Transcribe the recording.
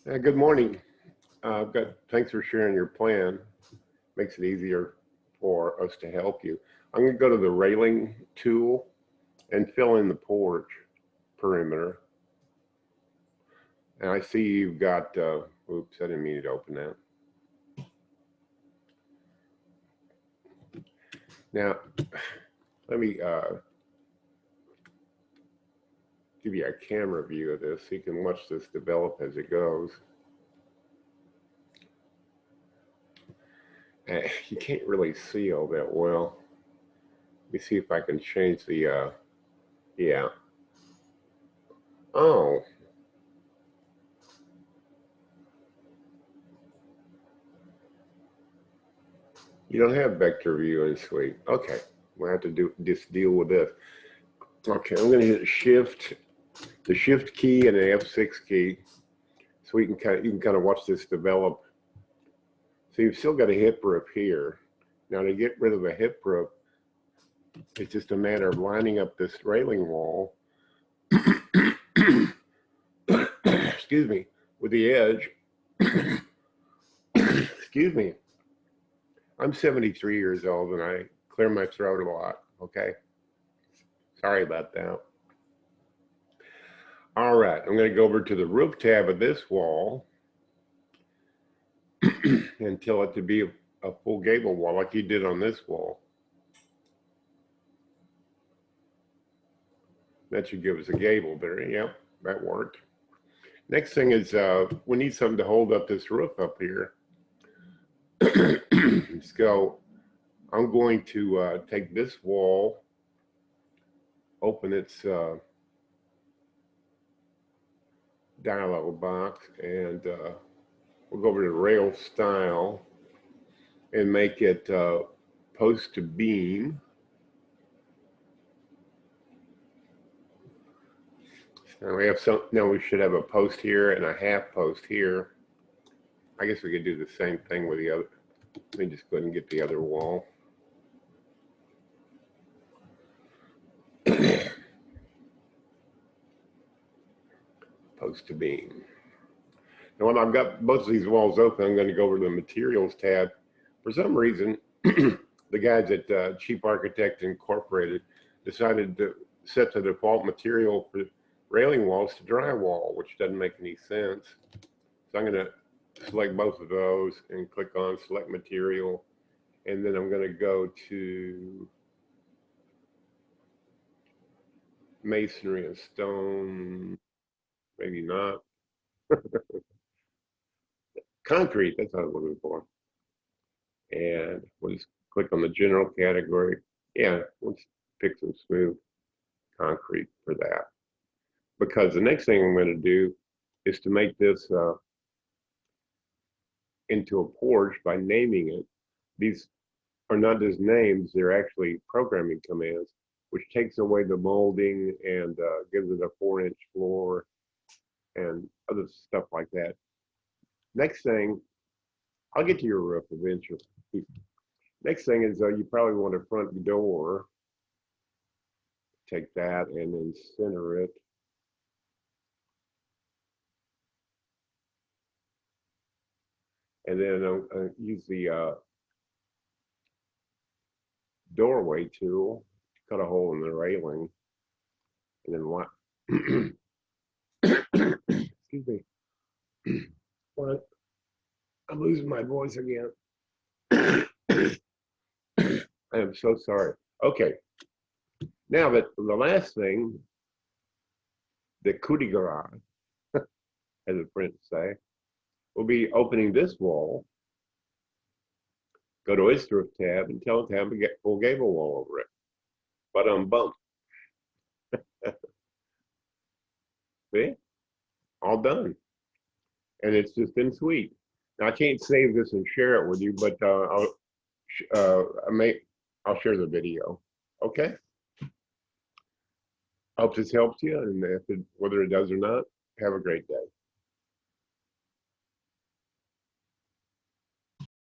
Good morning. Thanks for sharing your plan. Makes it easier for us to help you. I'm going to go to the railing tool and fill in the porch perimeter. And I see you've got, oops, I didn't mean to open that. Now, let me give you a camera view of this so you can watch this develop as it goes. You can't really see all that well. Let me see if I can change the, yeah. Oh. You don't have vector view in Suite. Okay, we'll have to just deal with this. Okay, I'm going to hit the shift key and the F6 key, so you can kind of watch this develop. So you've still got a hip roof here. Now to get rid of the hip roof, it's just a matter of lining up this railing wall. Excuse me, with the edge. Excuse me. I'm 73 years old and I clear my throat a lot. Okay, sorry about that. All right, I'm going to go over to the roof tab of this wall and tell it to be a full gable wall like you did on this wall. That should give us a gable there. Yep, that worked. Next thing is we need something to hold up this roof up here. So I'm going to take this wall, open its dialog box, and we'll go over to rail style and make it post to beam. Now we have now we should have a post here and a half post here. I guess we could do the same thing with the other. Let me just go ahead and get the other wall. Post to beam. Now when I've got both of these walls open, I'm going to go over to the materials tab. For some reason, the guys at Cheap Architect Incorporated decided to set the default material for railing walls to drywall, which doesn't make any sense. So I'm going to select both of those and click on select material. And then I'm going to go to masonry and stone, maybe not. Concrete, that's what I'm looking for. And we'll just click on the general category. Yeah, let's pick some smooth concrete for that. Because the next thing I'm going to do is to make this into a porch by naming it. These are not just names, they're actually programming commands, which takes away the molding and gives it a 4-inch floor and other stuff like that. Next thing, I'll get to your roof eventually. Next thing is you probably want a front door. Take that and then center it. And then I'll use the doorway tool to cut a hole in the railing. And then what? Excuse me. What? I'm losing my voice again. I am so sorry. Okay. Now that the last thing, the coup de grace, as the French say, will be opening this wall. Go to its roof tab and tell it to have a full gable wall over it. But bump. See? All done. And it's just in Suite. Now I can't save this and share it with you, but I'll share the video. Okay. Hope this helps you, and whether it does or not, have a great day.